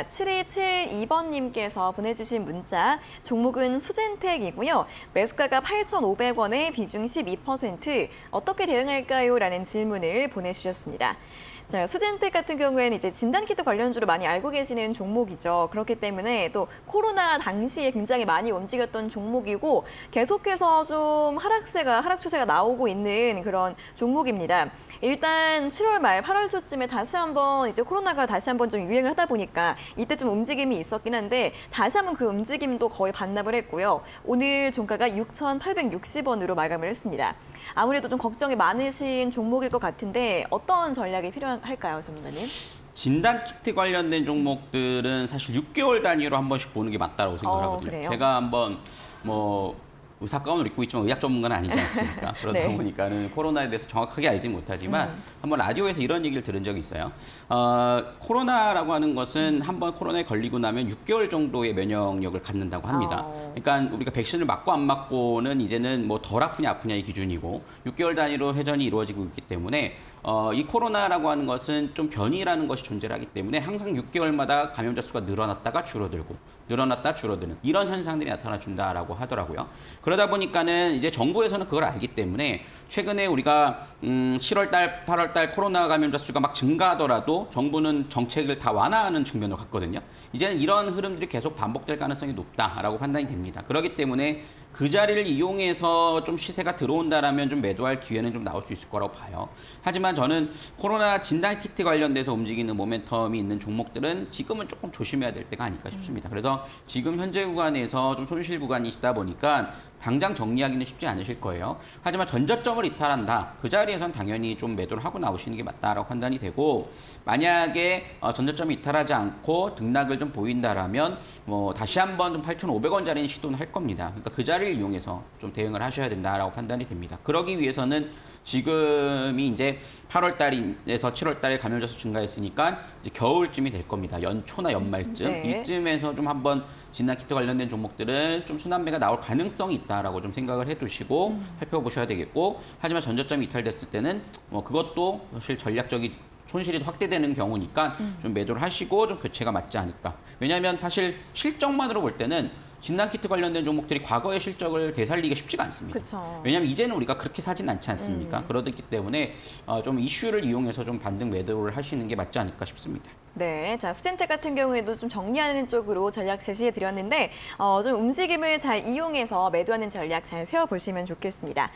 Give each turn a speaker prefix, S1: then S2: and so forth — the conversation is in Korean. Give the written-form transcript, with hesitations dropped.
S1: 7272번님께서 보내주신 문자, 종목은 수젠텍이고요. 매수가가 8,500원에 비중 12%, 어떻게 대응할까요? 라는 질문을 보내주셨습니다. 자, 수젠텍 같은 경우에는 이제 진단키트 관련주로 많이 알고 계시는 종목이죠. 그렇기 때문에 또 코로나 당시에 굉장히 많이 움직였던 종목이고 계속해서 좀 하락 추세가 나오고 있는 그런 종목입니다. 일단 7월 말 8월 초쯤에 다시 한번 이제 코로나가 다시 한번 좀 유행을 하다 보니까 이때 좀 움직임이 있었긴 한데 다시 한번 그 움직임도 거의 반납을 했고요. 오늘 종가가 6,860원으로 마감을 했습니다. 아무래도 좀 걱정이 많으신 종목일 것 같은데 어떤 전략이 필요할까요, 전문가님?
S2: 진단 키트 관련된 종목들은 사실 6개월 단위로 한 번씩 보는 게 맞다고 생각하거든요.
S1: 그래요?
S2: 제가 한번 의사 가운을 입고 있지만 의학 전문가는 아니지 않습니까? 그러다
S1: 네.
S2: 보니까는 코로나에 대해서 정확하게 알지 못하지만 한번 라디오에서 이런 얘기를 들은 적이 있어요. 코로나라고 하는 것은 한번 코로나에 걸리고 나면 6개월 정도의 면역력을 갖는다고 합니다. 그러니까 우리가 백신을 맞고 안 맞고는 이제는 뭐 덜 아프냐 아프냐의 기준이고 6개월 단위로 회전이 이루어지고 있기 때문에 이 코로나라고 하는 것은 좀 변이라는 것이 존재를 하기 때문에 항상 6개월마다 감염자 수가 늘어났다가 줄어들고 늘어났다 줄어드는 이런 현상들이 나타나준다라고 하더라고요. 그러다 보니까는 이제 정부에서는 그걸 알기 때문에 최근에 우리가 7월달, 8월달 코로나 감염자 수가 막 증가하더라도 정부는 정책을 다 완화하는 측면으로 갔거든요. 이제는 이런 흐름들이 계속 반복될 가능성이 높다라고 판단이 됩니다. 그렇기 때문에 그 자리를 이용해서 좀 시세가 들어온다라면 좀 매도할 기회는 좀 나올 수 있을 거라고 봐요. 하지만 저는 코로나 진단 키트 관련돼서 움직이는 모멘텀이 있는 종목들은 지금은 조금 조심해야 될 때가 아닐까 싶습니다. 그래서 지금 현재 구간에서 좀 손실 구간이시다 보니까 당장 정리하기는 쉽지 않으실 거예요. 하지만 전저점을 이탈한다. 그 자리에선 당연히 좀 매도를 하고 나오시는 게 맞다라고 판단이 되고 만약에 전저점이 이탈하지 않고 등락을 좀 보인다라면 다시 한번 좀 8,500원짜리는 시도는 할 겁니다. 그러니까 그 자리를 이용해서 좀 대응을 하셔야 된다라고 판단이 됩니다. 그러기 위해서는 지금이 이제 8월 달에서 7월 달에 감염자 수 증가했으니까 이제 겨울쯤이 될 겁니다. 연초나 연말쯤
S1: 네.
S2: 이쯤에서 좀 한번 진단키트 관련된 종목들은 좀 순환매가 나올 가능성이 있다라고 좀 생각을 해두시고 살펴보셔야 되겠고 하지만 전저점이 이탈됐을 때는 그것도 사실 전략적인 손실이 확대되는 경우니까 좀 매도를 하시고 좀 교체가 맞지 않을까. 왜냐하면 사실 실적만으로 볼 때는 진단키트 관련된 종목들이 과거의 실적을 되살리기가 쉽지가 않습니다.
S1: 그쵸.
S2: 왜냐하면 이제는 우리가 그렇게 사진 않지 않습니까? 그렇기 때문에 좀 이슈를 이용해서 좀 반등 매도를 하시는 게 맞지 않을까 싶습니다.
S1: 네, 자 수젠텍 같은 경우에도 좀 정리하는 쪽으로 전략 제시해 드렸는데 좀 움직임을 잘 이용해서 매도하는 전략 잘 세워보시면 좋겠습니다.